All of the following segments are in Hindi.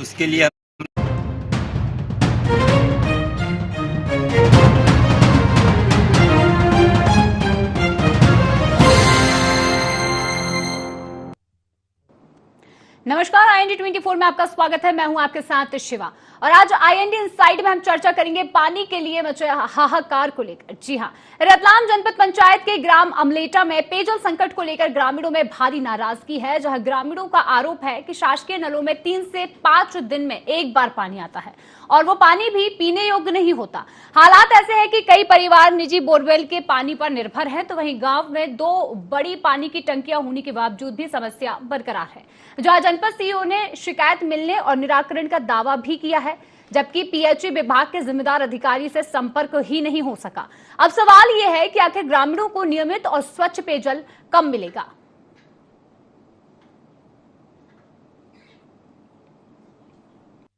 उसके लिए नमस्कार, IND 24 में आपका स्वागत है। मैं हूं आपके साथ शिवा और आज IND इनसाइड में हम चर्चा करेंगे पानी के लिए मचे हाहाकार को लेकर। जी हां, रतलाम जनपद पंचायत के ग्राम अमलेटा में पेयजल संकट को लेकर ग्रामीणों में भारी नाराजगी है, जहां ग्रामीणों का आरोप है कि शासकीय नलों में 3 से 5 दिन में एक बार पानी आता है और वो पानी भी पीने योग्य नहीं होता। हालात ऐसे हैं कि कई परिवार निजी बोरवेल के पानी पर निर्भर हैं, तो वहीं गांव में 2 बड़ी पानी की टंकियां होने के बावजूद भी समस्या बरकरार है। जहां जनपद सीईओ ने शिकायत मिलने और निराकरण का दावा भी किया है, जबकि PHE विभाग के जिम्मेदार अधिकारी से संपर्क ही नहीं हो सका। अब सवाल यह है कि आखिर ग्रामीणों को नियमित और स्वच्छ पेयजल कब मिलेगा।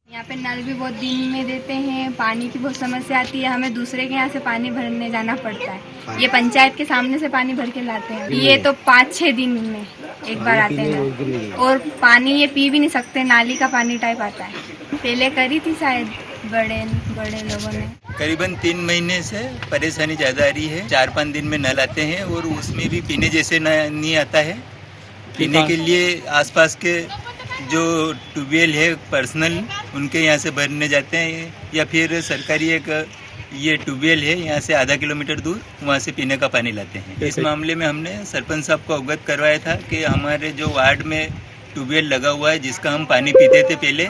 यहाँ पे नल भी बहुत दिन में देते हैं, पानी की बहुत समस्या आती है, हमें दूसरे के यहाँ से पानी भरने जाना पड़ता है। ये पंचायत के सामने से पानी भर के लाते हैं, ये तो 5-6 दिन में एक बार आते हैं और पानी ये पी भी नहीं सकते, नाली का पानी टाइप आता है। पहले करी थी शायद बड़े लोगों ने। करीबन 3 महीने से परेशानी ज़्यादा आ रही है। 4-5 दिन में नल आते हैं और उसमें भी पीने जैसे नहीं आता है। पीने के लिए आसपास के जो ट्यूबवेल है पर्सनल, उनके यहाँ से भरने जाते हैं या फिर सरकारी एक ये ट्यूबवेल है यहाँ से आधा किलोमीटर दूर, वहाँ से पीने का पानी लाते हैं। इस मामले में हमने सरपंच साहब को अवगत करवाया था कि हमारे जो वार्ड में ट्यूबवेल लगा हुआ है जिसका हम पानी पीते थे पहले,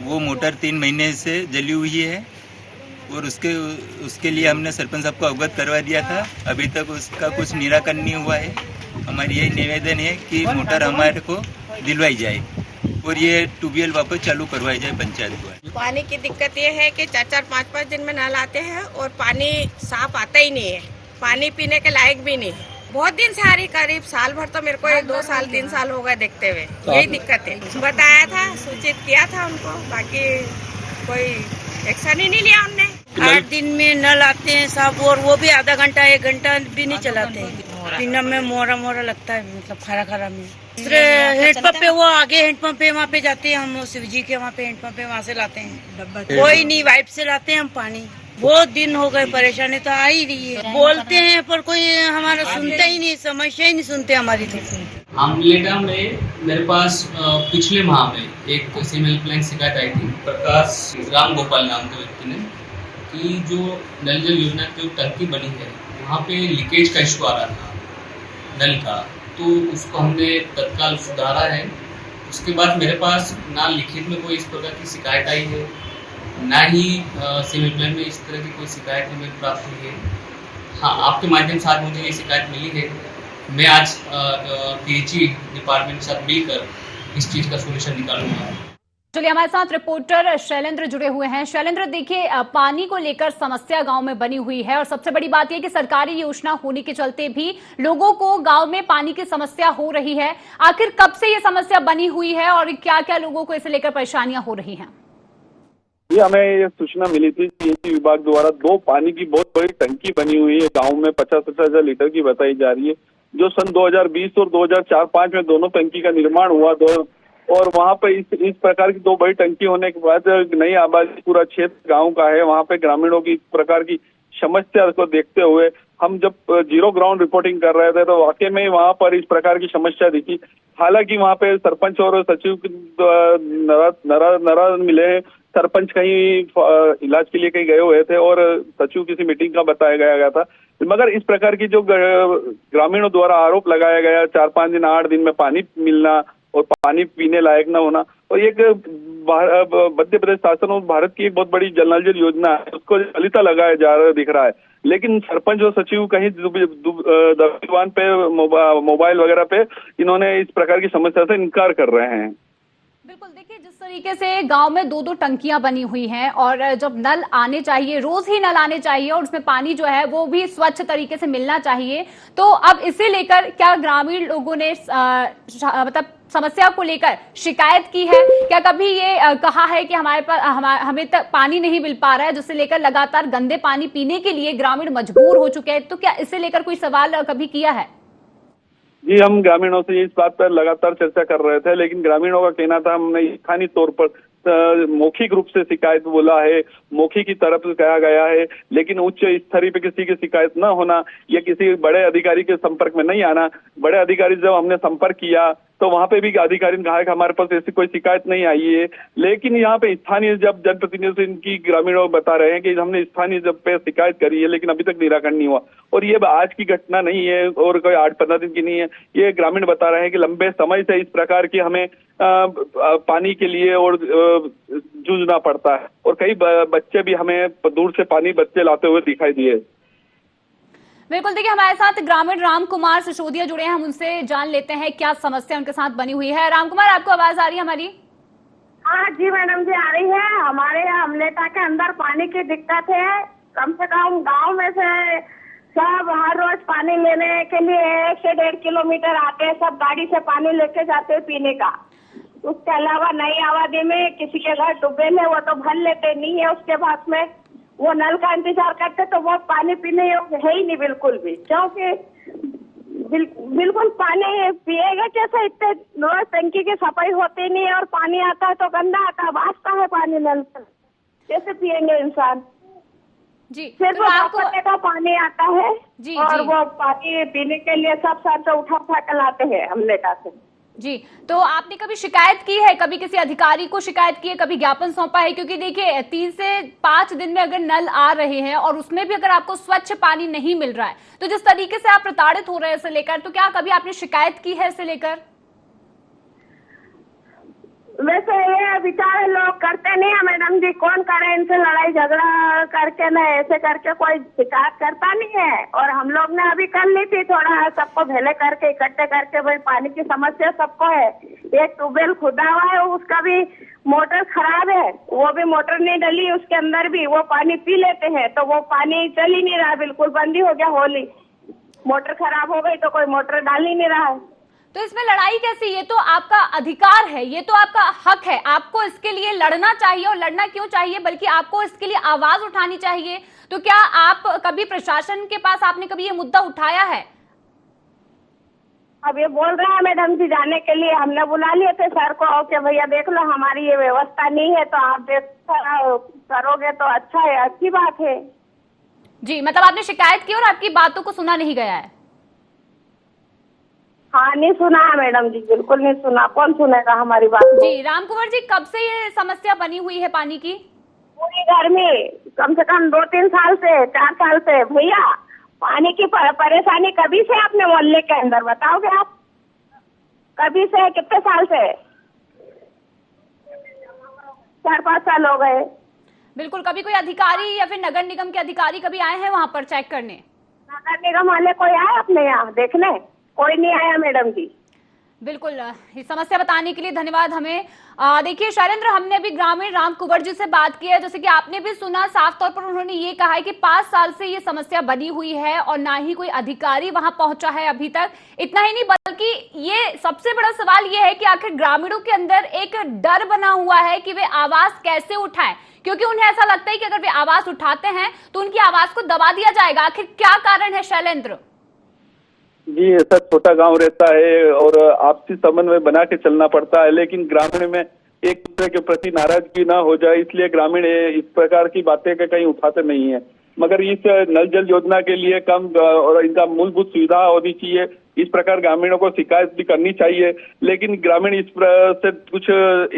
वो मोटर 3 महीने से जली हुई है और उसके लिए हमने सरपंच साहब को अवगत करवा दिया था। अभी तक उसका कुछ निराकरण नहीं हुआ है। हमारी यही निवेदन है कि मोटर हमारे को दिलवाई जाए और ये ट्यूबवेल वापस चालू करवाई जाए पंचायत को। पानी की दिक्कत ये है कि 4-4, 5-5 दिन में नल आते हैं और पानी साफ आता ही नहीं है, पानी पीने के लायक भी नहीं। बहुत दिन से आ रही, करीब साल भर तो मेरे को 2 साल 3 साल हो गए देखते हुए। यही दिक्कत है। बताया था, सूचित किया था उनको, बाकी कोई एक्शन ही नहीं लिया उनने। 8 दिन में नल आते हैं साहब और वो भी आधा घंटा 1 घंटा भी नहीं चलाते हैं। पीने में मोरा लगता है, मतलब खरा में। दूसरे हैंडपंप पे, वो आगे हैंडपंप पे, वहाँ पे जाते हैं हम, शिवजी के वहाँ पे हैंडपंप पे, वहाँ से लाते हैं। कोई नहीं, वाइप से लाते हैं हम पानी। बहुत दिन हो गए, परेशानी तो आ ही रही है। बोलते हैं पर कोई हमारा सुनता ही नहीं, समस्या ही नहीं सुनते हमारी। अमलेटा में मेरे पास पिछले माह में एक सिविल प्लान शिकायत आई थी, प्रकाश राम गोपाल नाम के व्यक्ति ने, कि जो नल जल योजना की टंकी बनी है वहाँ पे लीकेज का इशू आ रहा था नल का, तो उसको हमने तत्काल सुधारा है। उसके बाद मेरे पास ना लिखित में कोई इस प्रकार की शिकायत आई है, ना ही सिविल प्लान में इस तरह की कोई शिकायत हमें प्राप्त हुई है। हाँ, आपके माध्यम से आज मुझे ये शिकायत मिली है। मैं आज PHE डिपार्टमेंट के साथ मिलकर इस चीज़ का सोल्यूशन निकालूंगा। चलिए, हमारे साथ रिपोर्टर शैलेंद्र जुड़े हुए हैं। शैलेंद्र, देखिए, पानी को लेकर समस्या गांव में बनी हुई है और सबसे बड़ी बात यह कि सरकारी योजना होने के चलते भी लोगों को गांव में पानी की समस्या हो रही है। आखिर कब से ये समस्या बनी हुई है और क्या क्या लोगों को इसे लेकर परेशानियां हो रही हैं? जी, हमें ये सूचना मिली थी कि PHE विभाग द्वारा 2 पानी की बहुत बड़ी टंकी बनी हुई है गाँव में, 50-50 हजार लीटर की बताई जा रही है, जो सन 2020 और 2004-05 में दोनों टंकी का निर्माण हुआ। और वहाँ पे इस प्रकार की 2 बड़ी टंकी होने के बाद नई आबादी पूरा क्षेत्र गांव का है, वहाँ पे ग्रामीणों की इस प्रकार की समस्या को देखते हुए हम जब 0 ग्राउंड रिपोर्टिंग कर रहे थे तो वाकई में वहाँ पर इस प्रकार की समस्या दिखी। हालांकि वहाँ पे सरपंच और सचिव नाराज मिले हैं। सरपंच कहीं इलाज के लिए कहीं गए हुए थे और सचिव किसी मीटिंग का बताया गया था, मगर इस प्रकार की जो ग्रामीणों द्वारा आरोप लगाया गया, 4-5 दिन 8 दिन में पानी मिलना और पानी पीने लायक न होना, और एक मध्य प्रदेश शासन और भारत की एक बहुत बड़ी जल जल योजना है, उसको चलिता लगाया जा रहा दिख रहा है। लेकिन सरपंच और सचिव कहीं दबान पे, मोबाइल वगैरह पे इन्होंने इस प्रकार की समस्या से इनकार कर रहे हैं। बिल्कुल, देखिए, जिस तरीके से गांव में 2-2 टंकियां बनी हुई हैं और जब नल आने चाहिए, रोज ही नल आने चाहिए और उसमें पानी जो है वो भी स्वच्छ तरीके से मिलना चाहिए, तो अब इसे लेकर क्या ग्रामीण लोगों ने मतलब समस्या को लेकर शिकायत की है? क्या कभी ये कहा है कि हमारे पास हमें तक पानी नहीं मिल पा रहा है, जिससे लेकर लगातार गंदे पानी पीने के लिए ग्रामीण मजबूर हो चुके हैं? तो क्या इसे लेकर कोई सवाल कभी किया है? जी, हम ग्रामीणों से इस बात पर लगातार चर्चा कर रहे थे, लेकिन ग्रामीणों का कहना था हमने स्थानीय तौर पर मौखिक रूप से शिकायत बोला है, मौखिक की तरफ से कहा गया है, लेकिन उच्च स्तर पे किसी की शिकायत न होना या किसी बड़े अधिकारी के संपर्क में नहीं आना। बड़े अधिकारी जब हमने संपर्क किया तो वहां पे भी अधिकारी ने कहा कि हमारे पास ऐसी कोई शिकायत नहीं आई है, लेकिन यहाँ पे स्थानीय जब जनप्रतिनिधियों से इनकी ग्रामीणों बता रहे हैं कि हमने स्थानीय जब पे शिकायत करी है लेकिन अभी तक निराकरण नहीं हुआ। और ये आज की घटना नहीं है और कोई 8-15 दिन की नहीं है, ये ग्रामीण बता रहे हैं कि लंबे समय से इस प्रकार की हमें पानी के लिए और जूझना पड़ता है और कई बच्चे भी हमें दूर से पानी बच्चे लाते हुए दिखाई दिए। बिल्कुल, देखिए हमारे साथ ग्रामीण राम कुमार सिसोदिया जुड़े हैं, हम उनसे जान लेते हैं क्या समस्या उनके साथ बनी हुई है। राम कुमार, आपको आवाज आ रही है हमारी? हाँ जी मैडम जी, आ रही है। हमारे अमलेटा के अंदर पानी की दिक्कत है। कम से कम गांव में से सब हर रोज पानी लेने के लिए 1 से 1.5 किलोमीटर आते हैं, सब गाड़ी से पानी लेके जाते हैं पीने का। उसके अलावा नई आबादी में किसी के घर ट्यूबवेल है वो तो भर लेते नहीं है, उसके बाद में वो नल का इंतजार करते तो वो पानी पीने योग्य है ही नहीं बिल्कुल भी, क्योंकि बिल्कुल पानी पिएगा कैसे? इतने रोज टंकी की सफाई होती नहीं है और पानी आता है तो गंदा आता है, वास्ता है पानी नल से, कैसे पिएंगे इंसान? जी, सिर्फ तो आपको का पानी आता है जी, और जी। वो पानी पीने के लिए सब सर से उठा कर लाते हैं अमलेटा से। जी, तो आपने कभी शिकायत की है, कभी किसी अधिकारी को शिकायत की है, कभी ज्ञापन सौंपा है? क्योंकि देखिए 3 से 5 दिन में अगर नल आ रहे हैं और उसमें भी अगर आपको स्वच्छ पानी नहीं मिल रहा है तो जिस तरीके से आप प्रताड़ित हो रहे हैं इसे लेकर, तो क्या कभी आपने शिकायत की है इसे लेकर? वैसे ये बेचारे लोग करते नहीं है मैडम जी, कौन करे इनसे लड़ाई झगड़ा करके न ऐसे करके कोई शिकायत करता नहीं है। और हम लोग ने अभी कर ली थी, थोड़ा सबको भेले करके इकट्ठे करके, भाई पानी की समस्या सबको है। एक ट्यूबवेल खुदा हुआ है, उसका भी मोटर खराब है, वो भी मोटर नहीं डली, उसके अंदर भी वो पानी पी लेते हैं तो वो पानी चल ही नहीं रहा, बिल्कुल बंद ही हो गया। होली मोटर खराब हो गई तो कोई मोटर डाल ही नहीं रहा है। तो इसमें लड़ाई कैसी? ये तो आपका अधिकार है, ये तो आपका हक है, आपको इसके लिए लड़ना चाहिए। और लड़ना क्यों चाहिए, बल्कि आपको इसके लिए आवाज उठानी चाहिए। तो क्या आप कभी प्रशासन के पास आपने कभी ये मुद्दा उठाया है? अब ये बोल रहा है मैडम जी जाने के लिए, हमने बुला लिए थे सर को कि भैया देख लो हमारी ये व्यवस्था नहीं है, तो आप देख करोगे तो अच्छा है, अच्छी बात है। जी, मतलब आपने शिकायत की और आपकी बातों को सुना नहीं गया है? हाँ, नहीं सुना है मैडम जी, बिल्कुल नहीं सुना। कौन सुनेगा हमारी बात? जी, राम कुंवर जी, कब से ये समस्या बनी हुई है पानी की? पूरी गर्मी कम से कम 2-3 साल से, 4 साल से। भैया पानी की परेशानी कभी से अपने मोहल्ले के अंदर बताओगे आप? कभी से, कितने साल से? 4-5 साल हो गए। बिल्कुल, कभी कोई अधिकारी या फिर नगर निगम के अधिकारी कभी आए हैं वहां पर चेक करने? नगर निगम वाले कोई आए अपने यहाँ देखने? कोई नहीं आया मैडम जी। बिल्कुल, ये समस्या बताने के लिए धन्यवाद हमें। देखिए शैलेंद्र, हमने अभी ग्रामीण राम कुंवर जी से बात की है, जैसे कि आपने भी सुना, साफ तौर पर उन्होंने ये कहा है कि 5 साल से ये समस्या बनी हुई है और ना ही कोई अधिकारी वहां पहुंचा है अभी तक। इतना ही नहीं, बल्कि ये सबसे बड़ा सवाल ये है कि आखिर ग्रामीणों के अंदर एक डर बना हुआ है कि वे आवाज कैसे उठाएं, क्योंकि उन्हें ऐसा लगता है कि अगर वे आवाज उठाते हैं तो उनकी आवाज को दबा दिया जाएगा। आखिर क्या कारण है शैलेंद्र? जी, ऐसा छोटा गांव रहता है और आपसी समन्वय बना के चलना पड़ता है, लेकिन ग्रामीण में एक दूसरे के प्रति नाराजगी ना हो जाए, इसलिए ग्रामीण इस प्रकार की बातें के कहीं उठाते नहीं है। मगर इस नल जल योजना के लिए कम और इनका मूलभूत सुविधा होनी चाहिए, इस प्रकार ग्रामीणों को शिकायत भी करनी चाहिए। लेकिन ग्रामीण इस से कुछ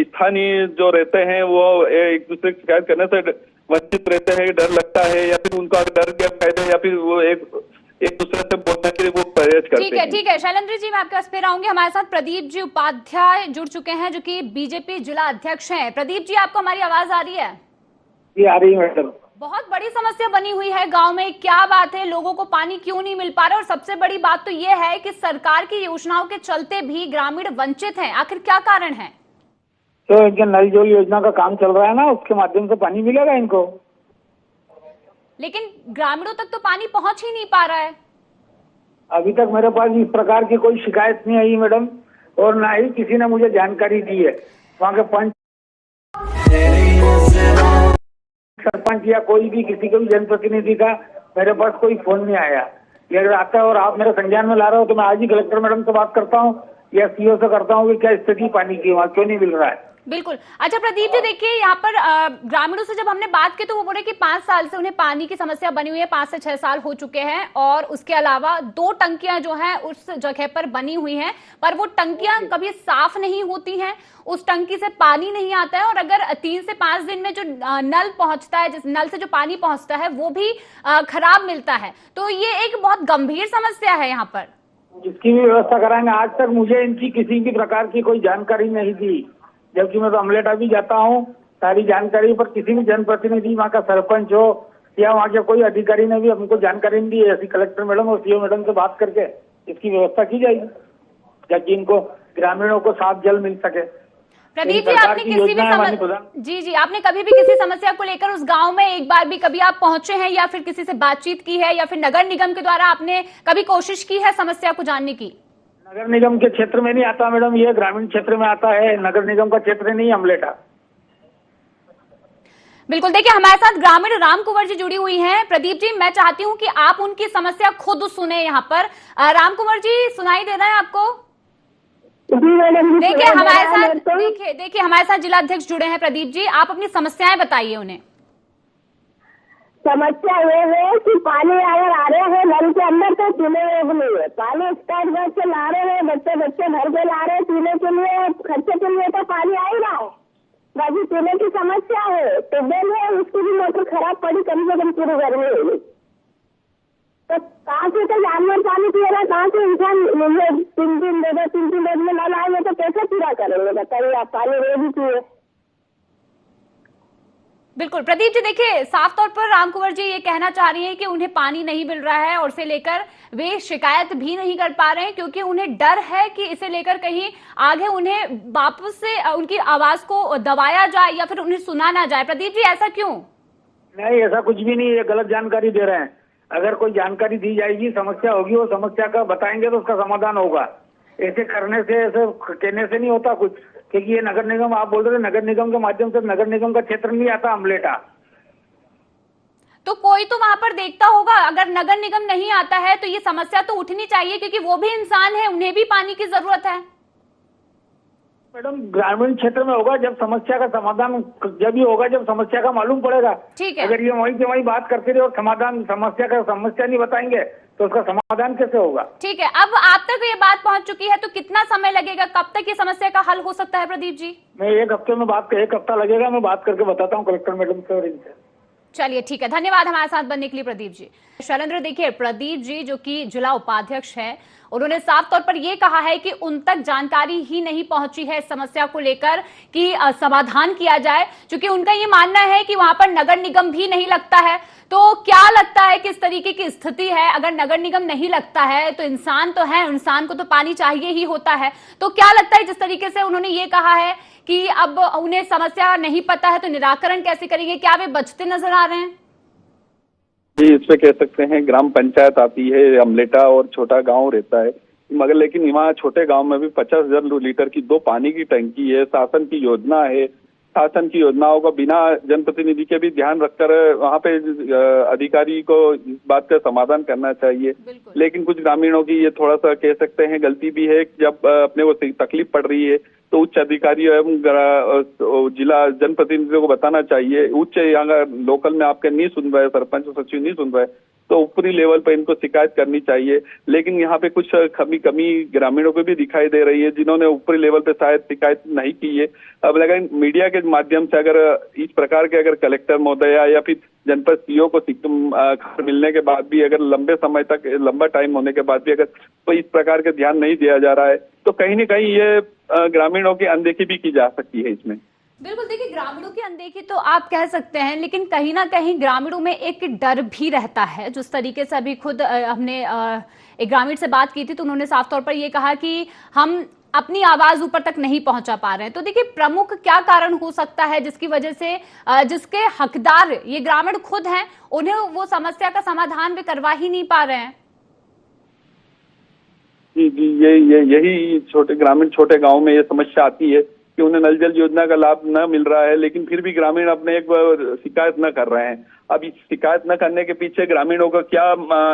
स्थानीय जो रहते हैं वो एक दूसरे की शिकायत करने से वंचित रहते हैं, डर लगता है, या फिर उनका डर क्या कहते हैं, या फिर वो एक दूसरे से बोलने के लिए वो प्रयास करते हैं। ठीक है शैलेंद्र जी, मैं आपके पास फिर आऊंगी। हमारे साथ प्रदीप जी उपाध्याय जुड़ चुके हैं, जो कि बीजेपी जिला अध्यक्ष हैं। प्रदीप जी, आपको हमारी आवाज आ रही है? जी, आ रही है मैडम। बहुत बड़ी समस्या बनी हुई है गांव में, क्या बात है, लोगों को पानी क्यों नहीं मिल पा रहा? और सबसे बड़ी बात तो ये है कि सरकार की योजनाओं के चलते भी ग्रामीण वंचित हैं। आखिर क्या कारण है? तो इनके नल जल योजना का काम चल रहा है ना, उसके माध्यम से पानी मिलेगा इनको, लेकिन ग्रामीणों तक तो पानी पहुंच ही नहीं पा रहा है। अभी तक मेरे पास इस प्रकार की कोई शिकायत नहीं आई मैडम, और ना ही किसी ने मुझे जानकारी दी है। वहाँ के पंच, सरपंच या कोई भी किसी के भी जनप्रतिनिधि का मेरे पास कोई फोन नहीं आया। ये अगर आता है और आप मेरे संज्ञान में ला रहे हो तो मैं आज ही कलेक्टर मैडम से बात करता हूँ या सीओ से करता हूँ कि क्या स्थिति पानी की, वहाँ क्यों नहीं मिल रहा है। बिल्कुल। अच्छा प्रदीप जी, देखिए यहाँ पर ग्रामीणों से जब हमने बात की तो वो बोले कि 5 साल से उन्हें पानी की समस्या बनी हुई है, 5 से 6 साल हो चुके हैं, और उसके अलावा 2 टंकियां जो हैं उस जगह पर बनी हुई हैं, पर वो टंकियां कभी साफ नहीं होती हैं, उस टंकी से पानी नहीं आता है, और अगर 3 से 5 दिन में जो नल पहुंचता है, जिस नल से जो पानी पहुंचता है वो भी खराब मिलता है। तो ये एक बहुत गंभीर समस्या है यहाँ पर। इसकी भी व्यवस्था कराएंगे। आज तक मुझे इनकी किसी भी प्रकार की कोई जानकारी नहीं दी, जबकि मैं तो अमलेटा भी जाता हूँ, सारी जानकारी, पर किसी भी जनप्रतिनिधि, वहाँ का सरपंच हो या वहाँ के कोई अधिकारी ने भी हमको जानकारी नहीं दी है। ऐसी कलेक्टर मैडम और सीओ मैडम से बात करके इसकी व्यवस्था की जाएगी ताकि इनको ग्रामीणों को साफ जल मिल सके। प्रदीप जी, आपने किसी भी जी आपने कभी भी किसी समस्या को लेकर उस गांव में एक बार भी कभी आप पहुंचे हैं या फिर किसी से बातचीत की है, या फिर नगर निगम के द्वारा आपने कभी कोशिश की है समस्या को जानने की? नगर निगम के क्षेत्र में नहीं आता मैडम, ये ग्रामीण क्षेत्र में आता है, नगर निगम का क्षेत्र नहीं अमलेटा। बिल्कुल, देखिए हमारे साथ ग्रामीण राम कुंवर जी जुड़ी हुई हैं। प्रदीप जी, मैं चाहती हूं कि आप उनकी समस्या खुद सुने यहाँ पर। राम कुंवर जी, सुनाई दे रहा है आपको? देखिए हमारे साथ जिला अध्यक्ष जुड़े हैं प्रदीप जी, आप अपनी समस्याएं बताइए उन्हें। समस्या ये है कि पानी अगर आ रहे हैं नल के अंदर तो पीने योग्य नहीं है। पानी स्टार्ट घर से ला रहे हैं, बच्चे भर के ला रहे हैं पीने के लिए, खर्चे के लिए तो पानी आ ही रहा है, बाकी पीने की समस्या है। ट्यूबवेल है, उसकी भी मोटर खराब पड़ी, कम से कम पूरी गर्मी होगी, तो कहाँ से तो जानवर पानी पिएगा, कहाँ से इंसान 3 दिन में नल आएंगे तो कैसे पूरा करेंगे बताइए आप? पानी रोज ही पिए। बिल्कुल प्रदीप जी, देखिए साफ तौर पर राम कुंवर जी ये कहना चाह रही हैं कि उन्हें पानी नहीं मिल रहा है, और इसे लेकर वे शिकायत भी नहीं कर पा रहे हैं क्योंकि उन्हें डर है कि इसे लेकर कहीं आगे उन्हें वापस से उनकी आवाज को दबाया जाए या फिर उन्हें सुना ना जाए। प्रदीप जी, ऐसा क्यों? नहीं, ऐसा कुछ भी नहीं है, गलत जानकारी दे रहे हैं। अगर कोई जानकारी दी जाएगी, समस्या होगी, वो समस्या का बताएंगे तो उसका समाधान होगा। ऐसे करने से, ऐसे कहने से नहीं होता कुछ, क्योंकि ये नगर निगम, आप बोल रहे थे नगर निगम के माध्यम से, नगर निगम का क्षेत्र नहीं आता अमलेटा। तो कोई तो वहां पर देखता होगा। अगर नगर निगम नहीं आता है तो ये समस्या तो उठनी चाहिए, क्योंकि वो भी इंसान है, उन्हें भी पानी की जरूरत है। मैडम, ग्रामीण क्षेत्र में होगा जब समस्या का समाधान, जब ही होगा जब समस्या का मालूम पड़ेगा। ठीक है। अगर ये वहीं के वहीं बात करते रहे और समस्या नहीं बताएंगे तो उसका समाधान कैसे होगा? ठीक है, अब आप तक ये बात पहुंच चुकी है तो कितना समय लगेगा, कब तक ये समस्या का हल हो सकता है प्रदीप जी? मैं 1 हफ्ते में एक हफ्ता लगेगा, मैं बात करके बताता हूँ कलेक्टर मैडम से और इनसे। चलिए ठीक है, धन्यवाद हमारे साथ बनने के लिए प्रदीप जी। शैलेंद्र, देखिए प्रदीप जी जो कि जिला उपाध्यक्ष है, उन्होंने साफ तौर पर यह कहा है कि उन तक जानकारी ही नहीं पहुंची है इस समस्या को लेकर कि समाधान किया जाए, क्योंकि उनका ये मानना है कि वहां पर नगर निगम भी नहीं लगता है। तो क्या लगता है किस तरीके की स्थिति है? अगर नगर निगम नहीं लगता है तो इंसान तो है, इंसान को तो पानी चाहिए ही होता है। तो क्या लगता है, जिस तरीके से उन्होंने ये कहा है कि अब उन्हें समस्या नहीं पता है तो निराकरण कैसे करेंगे, क्या वे बचते नजर आ रहे हैं? जी, इसमें कह सकते हैं ग्राम पंचायत आती है अमलेटा और छोटा गांव रहता है, मगर लेकिन वहाँ छोटे गांव में भी 50,000 लीटर की 2 पानी की टंकी है। शासन की योजना है, शासन की योजनाओं का बिना जनप्रतिनिधि के भी ध्यान रखकर वहाँ पे अधिकारी को इस बात का समाधान करना चाहिए। लेकिन कुछ ग्रामीणों की ये थोड़ा सा कह सकते हैं गलती भी है, जब अपने को तकलीफ पड़ रही है तो उच्च अधिकारी एवं जिला जनप्रतिनिधियों को बताना चाहिए। उच्च यहाँ का लोकल में आपके नहीं सुन रहे, सरपंच सचिव नहीं सुन रहे, तो ऊपरी लेवल पर इनको शिकायत करनी चाहिए। लेकिन यहाँ पे कुछ कमी ग्रामीणों को भी दिखाई दे रही है, जिन्होंने ऊपरी लेवल पे शायद शिकायत नहीं की है। अब लेकिन मीडिया के माध्यम से अगर इस प्रकार के कलेक्टर महोदया या फिर जनपद सीओ को खबर मिलने के बाद भी अगर लंबा टाइम होने के बाद भी अगर तो इस प्रकार के ध्यान नहीं दिया जा रहा है, तो कहीं न कहीं ये ग्रामीणों की अनदेखी भी की जा सकती है इसमें। बिल्कुल, देखिए ग्रामीणों की अनदेखी तो आप कह सकते हैं, लेकिन कहीं ना कहीं ग्रामीणों में एक डर भी रहता है। जिस तरीके से अभी खुद हमने एक ग्रामीण से बात की थी तो उन्होंने साफ तौर पर ये कहा कि हम अपनी आवाज ऊपर तक नहीं पहुंचा पा रहे हैं। तो देखिए प्रमुख क्या कारण हो सकता है जिसकी वजह से जिसके हकदार ये ग्रामीण खुद हैं, उन्हें वो समस्या का समाधान भी करवा ही नहीं पा रहे हैं? जी, यही छोटे गांव में ये समस्या आती है कि उन्हें नल जल योजना का लाभ न मिल रहा है, लेकिन फिर भी ग्रामीण अपने एक शिकायत न कर रहे हैं। अब इस शिकायत न करने के पीछे ग्रामीणों का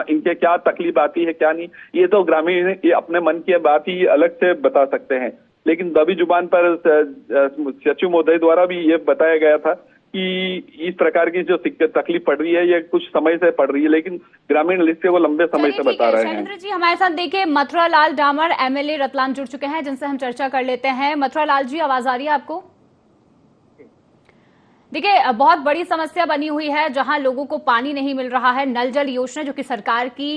इनके क्या तकलीफ आती है क्या नहीं, ये तो ग्रामीण ये अपने मन की बात ही अलग से बता सकते हैं। लेकिन दबी जुबान पर सचिव महोदय द्वारा भी ये बताया गया था कि इस प्रकार की जो तकलीफ पड़ रही है ये कुछ समय से पड़ रही है, लेकिन ग्रामीण इससे वो लंबे समय से बता रहे हैं। शैलेंद्र जी हमारे साथ देखिए मथुरा लाल डामर एमएलए रतलाम जुड़ चुके हैं, जिनसे हम चर्चा कर लेते हैं। मथुरा लाल जी, आवाज आ रही है आपको? देखिए बहुत बड़ी समस्या बनी हुई है, जहां लोगों को पानी नहीं मिल रहा है। नल जल योजना जो कि सरकार की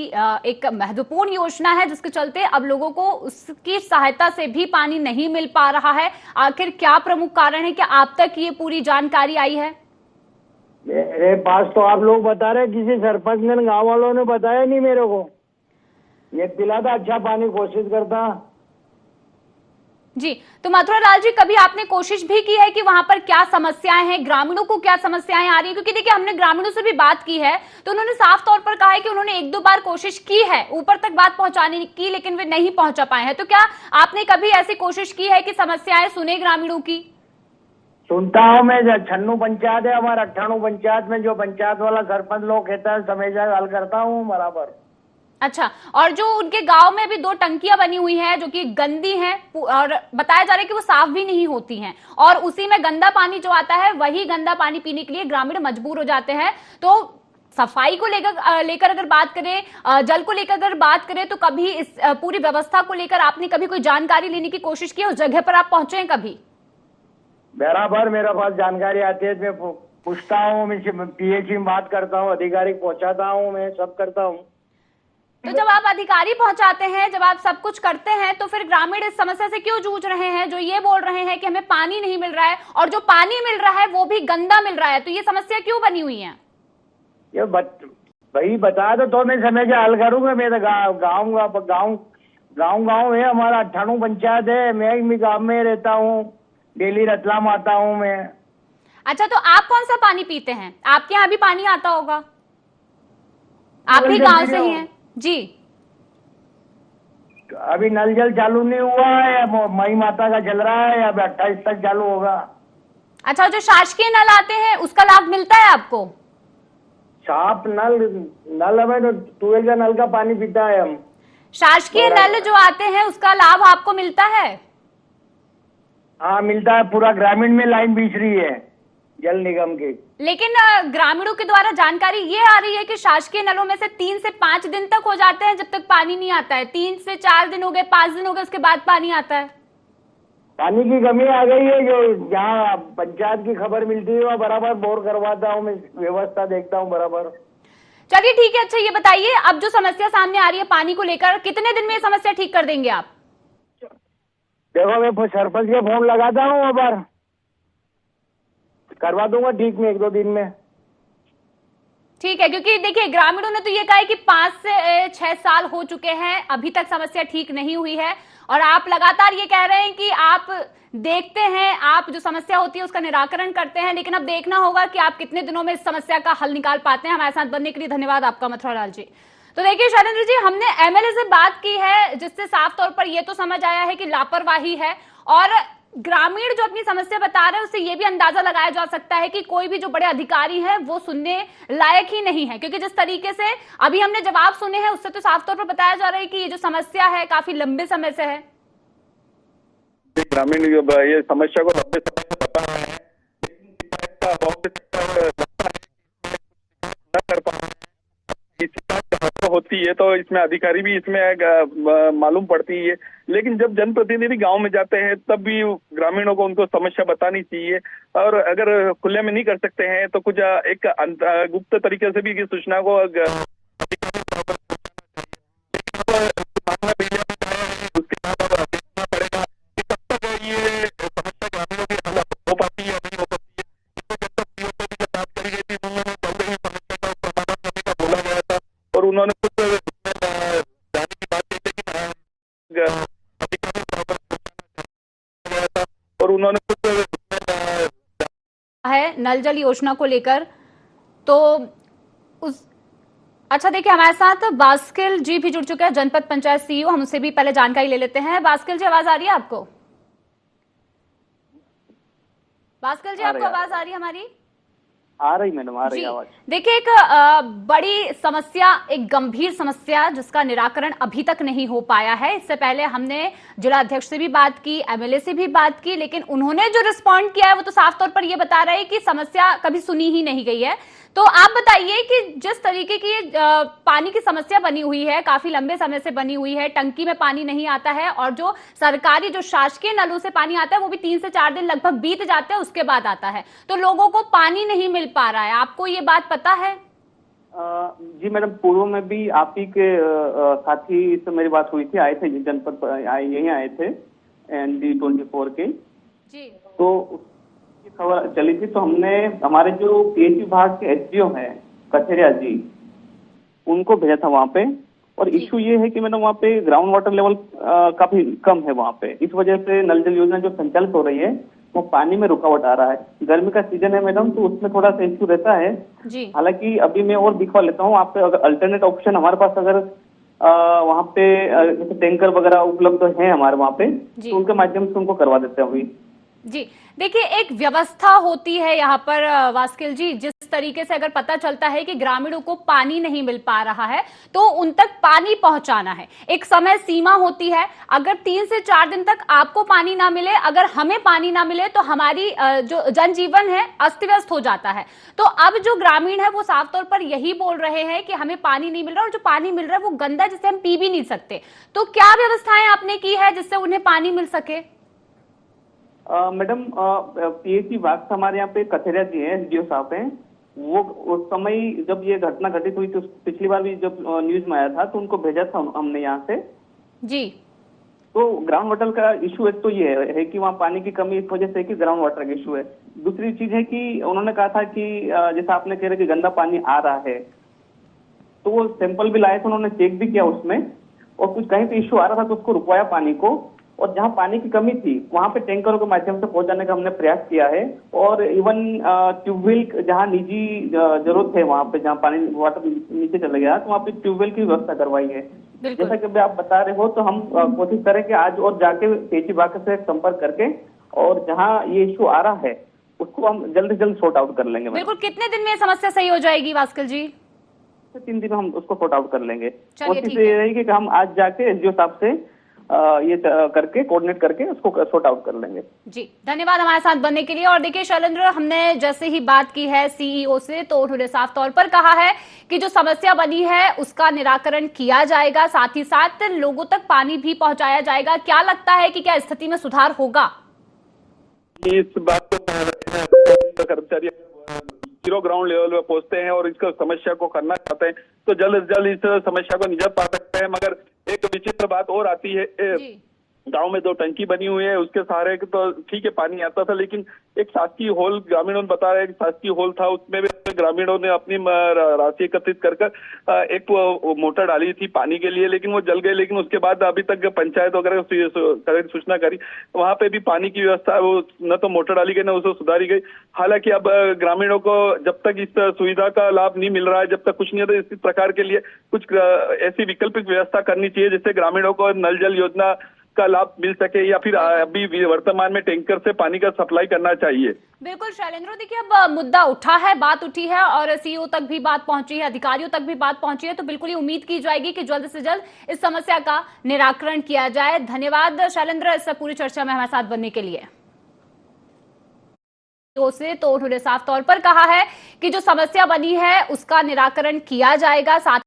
एक महत्वपूर्ण योजना है, जिसके चलते अब लोगों को उसकी सहायता से भी पानी नहीं मिल पा रहा है। आखिर क्या प्रमुख कारण है? क्या आप तक ये पूरी जानकारी आई है? मेरे पास तो आप लोग बता रहे, किसी सरपंच ने, गाँव वालों ने बताया नहीं मेरे को। ये पिलाता अच्छा पानी कोशिश करता जी। तो मथुरा लाल जी, कभी आपने कोशिश भी की है कि वहां पर क्या समस्याएं हैं, ग्रामीणों को क्या समस्याएं आ रही है? क्योंकि देखिए हमने ग्रामीणों से भी बात की है तो उन्होंने साफ तौर पर कहा है कि उन्होंने 1-2 बार कोशिश की है ऊपर तक बात पहुंचाने की, लेकिन वे नहीं पहुंचा पाए हैं। तो क्या आपने कभी ऐसी कोशिश की है कि समस्याएं सुने ग्रामीणों की? सुनता हूँ मैं। छन्नू पंचायत है हमारा, 98 पंचायत में जो पंचायत वाला सरपंच लोग कहता है समस्या हल करता हूँ बराबर। अच्छा, और जो उनके गांव में भी 2 टंकियां बनी हुई हैं जो कि गंदी हैं और बताया जा रहा है कि वो साफ भी नहीं होती हैं, और उसी में गंदा पानी जो आता है वही गंदा पानी पीने के लिए ग्रामीण मजबूर हो जाते हैं। तो सफाई को लेकर अगर बात करें, जल को लेकर अगर बात करें, तो कभी इस पूरी व्यवस्था को लेकर आपने कभी कोई जानकारी लेने की कोशिश की? उस जगह पर आप पहुंचे हैं कभी? बराबर मेरे पास जानकारी आती है, मैं पूछता हूँ, मैं पीएचई में बात करता हूँ, अधिकारी पहुंचाता हूँ, मैं सब करता हूँ। तो जब आप अधिकारी पहुंचाते हैं, जब आप सब कुछ करते हैं, तो फिर ग्रामीण इस समस्या से क्यों जूझ रहे हैं, जो ये बोल रहे हैं कि हमें पानी नहीं मिल रहा है, और जो पानी मिल रहा है वो भी गंदा मिल रहा है? तो ये समस्या क्यों बनी हुई है? ये भाई बता दो मैं समस्या हल करूंगा। मेरा गाँव है हमारा, 98 पंचायत है, मैं भी गाँव में रहता हूँ, डेली रतलाम आता हूँ मैं। अच्छा, तो आप कौन सा पानी पीते हैं? आपके यहाँ भी पानी आता होगा, आप भी गांव से ही हैं जी। अभी नल जल चालू नहीं हुआ है, मई माता का चल रहा है, अब 28 तक चालू होगा। अच्छा, जो शासकीय नल आते हैं उसका लाभ मिलता है आपको? साफ नल हमें तो ट्यूबवेल का नल का पानी पीता है हम। शासकीय नल जो आते हैं उसका लाभ आपको मिलता है? हाँ मिलता है, पूरा ग्रामीण में लाइन बीच रही है जल निगम की। लेकिन ग्रामीणों के द्वारा जानकारी ये आ रही है कि शासकीय नलों में से 3 से 5 दिन तक हो जाते हैं जब तक पानी नहीं आता है। 3 से 4 दिन हो गए, 5 दिन हो गए, उसके बाद पानी आता है। पानी की कमी आ गई है, जो जहाँ पंचायत की खबर मिलती है वहाँ बराबर बोर करवाता हूँ मैं, व्यवस्था देखता हूँ बराबर। चलिए ठीक है। अच्छा ये बताइए, अब जो समस्या सामने आ रही है पानी को लेकर, कितने दिन में ये समस्या ठीक कर देंगे आप? देखो मैं सरपंच के फोन लगाता हूँ, अब करवा दूंगा ठीक में 1-2 दिन में। ठीक है, क्योंकि देखिए ग्रामीणों ने तो ये कहा है कि 5 से 6 साल हो चुके हैं, अभी तक समस्या ठीक नहीं हुई है, और आप लगातार ये कह रहे हैं कि आप देखते हैं, आप जो समस्या होती है उसका निराकरण करते हैं, लेकिन अब देखना होगा कि आप कितने दिनों में इस समस्या का हल निकाल पाते हैं। हमारे साथ बनने के लिए धन्यवाद आपका मथुरा लाल जी। तो देखिए शैलेंद्र जी, हमने एमएलए से बात की है, जिससे साफ तौर पर यह तो समझ आया है कि लापरवाही है, और ग्रामीण जो अपनी समस्या बता रहे हैं उससे ये भी अंदाजा लगाया जा सकता है कि कोई भी जो बड़े अधिकारी हैं वो सुनने लायक ही नहीं है, क्योंकि जिस तरीके से अभी हमने जवाब सुने हैं उससे तो साफ तौर पर बताया जा रहा है कि ये जो समस्या है काफी लंबे समय से है। ग्रामीण ये समस्या को लंबे समय से बता रहे हैं, होती है तो इसमें अधिकारी भी इसमें मालूम पड़ती है, लेकिन जब जनप्रतिनिधि गांव में जाते हैं तब भी ग्रामीणों को उनको समस्या बतानी चाहिए, और अगर खुले में नहीं कर सकते हैं तो कुछ एक गुप्त तरीके से भी सूचना को उन्होंने है नल जल योजना को लेकर। तो अच्छा देखिए हमारे साथ बास्किल जी भी जुड़ चुके हैं, जनपद पंचायत सीईओ, हम उससे भी पहले जानकारी ले लेते हैं। बास्किल जी आवाज आ रही है आपको? बास्किल जी आपको आवाज आ रही है हमारी? आ रही मैडम, आ रही जी। आवाज। देखिए, एक बड़ी समस्या, एक गंभीर समस्या जिसका निराकरण अभी तक नहीं हो पाया है। इससे पहले हमने जिला अध्यक्ष से भी बात की, एमएलए से भी बात की, लेकिन उन्होंने जो रिस्पॉन्ड किया है वो तो साफ तौर पर ये बता रहा है कि समस्या कभी सुनी ही नहीं गई है। तो आप बताइए कि जिस तरीके की पानी की समस्या बनी हुई है, काफी लंबे समय से बनी हुई है, टंकी में पानी नहीं आता है और जो सरकारी जो शासकीय नलों से पानी आता है वो भी 3 से 4 दिन लगभग बीत जाते हैं, उसके बाद आता है, तो लोगों को पानी नहीं मिल पा रहा है। आपको ये बात पता है? जी मैडम, पूर्व में भी आप ही के साथी से मेरी बात हुई थी, आए थे जनपद, यहीं आए थे ND24 के जी। तो खबर चली थी, तो हमने हमारे जो पीएच विभाग के SDO हैं कथेरिया जी, उनको भेजा था वहाँ पे। और इश्यू ये है कि मैडम वहाँ पे ग्राउंड वाटर लेवल काफी कम है वहाँ पे। इस वजह से नल जल योजना जो संचालित हो रही है वो पानी में रुकावट आ रहा है। गर्मी का सीजन है मैडम, तो उसमें थोड़ा सा इश्यू रहता है। हालांकि अभी मैं और दिखवा लेता हूँ आप पे, अगर अल्टरनेट ऑप्शन हमारे पास अगर वहाँ पे जैसे टैंकर वगैरह उपलब्ध है हमारे वहाँ पे, तो उनके माध्यम से उनको करवा देते हैं अभी। जी, देखिए, एक व्यवस्था होती है यहाँ पर वास्किल जी, जिस तरीके से अगर पता चलता है कि ग्रामीणों को पानी नहीं मिल पा रहा है तो उन तक पानी पहुंचाना है, एक समय सीमा होती है। अगर 3 से 4 दिन तक आपको पानी ना मिले, अगर हमें पानी ना मिले, तो हमारी जो जनजीवन है अस्त व्यस्त हो जाता है। तो अब जो ग्रामीण है वो साफ तौर पर यही बोल रहे हैं कि हमें पानी नहीं मिल रहा, और जो पानी मिल रहा है वो गंदा, जिसे हम पी भी नहीं सकते। तो क्या व्यवस्थाएं आपने की है जिससे उन्हें पानी मिल सके? मैडम, पीएच विभाग हमारे यहाँ पे कथेरिया जी हैं, SDO साहब हैं, वो उस समय जब ये घटना घटित हुई थी, पिछली बार भी जब न्यूज में आया था, तो उनको भेजा था हमने यहाँ से जी। तो ग्राउंड वाटर का इशू एक तो ये है कि वहाँ पानी की कमी इस वजह से कि ग्राउंड वाटर का इशू है। दूसरी चीज है कि उन्होंने कहा था कि जैसा आपने कह रहे कि गंदा पानी आ रहा है, तो वो सैंपल भी लाए थे, उन्होंने चेक भी किया उसमें, और कुछ कहीं पे इशू आ रहा था तो उसको रुकवाया पानी को, और जहाँ पानी की कमी थी वहाँ पे टैंकरों के माध्यम से पहुंचाने का हमने प्रयास किया है। और इवन ट्यूबवेल जहाँ निजी जरूरत है, वहाँ पे जहाँ पानी वाटर नीचे चला गया, तो वहाँ पे ट्यूबवेल की व्यवस्था करवाई है। जैसा कि आप बता रहे हो, तो हम कोशिश करें कि आज और जाके पीएच विभाग से संपर्क करके, और जहाँ ये इशू आ रहा है उसको हम जल्द से जल्द सॉर्ट आउट कर लेंगे। बिल्कुल। कितने दिन में ये समस्या सही हो जाएगी वास्किल जी? 3 दिन में हम उसको सॉर्ट आउट कर लेंगे। कोशिश ये रहेगी कि हम आज जाके SDO साहब से ये करके कोऑर्डिनेट करके उसको सॉर्ट आउट कर लेंगे। जी, धन्यवाद हमारे साथ बनने के लिए। और देखिए शैलेंद्र, हमने जैसे ही बात की है CEO से, तो उन्होंने साफ तौर पर कहा है कि जो समस्या बनी है उसका निराकरण किया जाएगा, साथ ही साथ लोगों तक पानी भी पहुंचाया जाएगा। क्या लगता है कि क्या स्थिति में सुधार होगा? इस बात को कर्मचारी जीरो ग्राउंड लेवल पे पहुंचते हैं और इसका समस्या को करना चाहते हैं, तो जल्द से जल्द इस समस्या को निजात पा सकते हैं। मगर एक विचित्र बात और आती है, गांव में 2 टंकी बनी हुई है, उसके सहारे तो ठीक है पानी आता था, लेकिन एक शासकीय होल, ग्रामीणों ने बता रहे हैं कि शासकीय होल था, उसमें भी ग्रामीणों ने अपनी राशि एकत्रित कर एक मोटर डाली थी पानी के लिए, लेकिन वो जल गए। लेकिन उसके बाद अभी तक पंचायत वगैरह सूचना करी, वहां पे भी पानी की व्यवस्था वो न तो मोटर डाली गई न उसको सुधारी गई। हालांकि अब ग्रामीणों को जब तक इस सुविधा का लाभ नहीं मिल रहा है, जब तक कुछ नहीं होता, इस प्रकार के लिए कुछ ऐसी वैकल्पिक व्यवस्था करनी चाहिए जिससे ग्रामीणों को नल जल योजना का लाभ मिल सके, या फिर अभी वर्तमान में टैंकर से पानी का सप्लाई करना चाहिए। बिल्कुल शैलेंद्र, देखिए अब मुद्दा उठा है, बात उठी है और CEO तक भी बात पहुंची है, अधिकारियों तक भी बात पहुंची है, तो बिल्कुल ये उम्मीद की जाएगी कि जल्द से जल्द इस समस्या का निराकरण किया जाए। धन्यवाद शैलेंद्र इस पूरी चर्चा में हमारे साथ बनने के लिए। तो उन्होंने साफ तौर पर कहा है कि जो समस्या बनी है उसका निराकरण किया जाएगा, साथ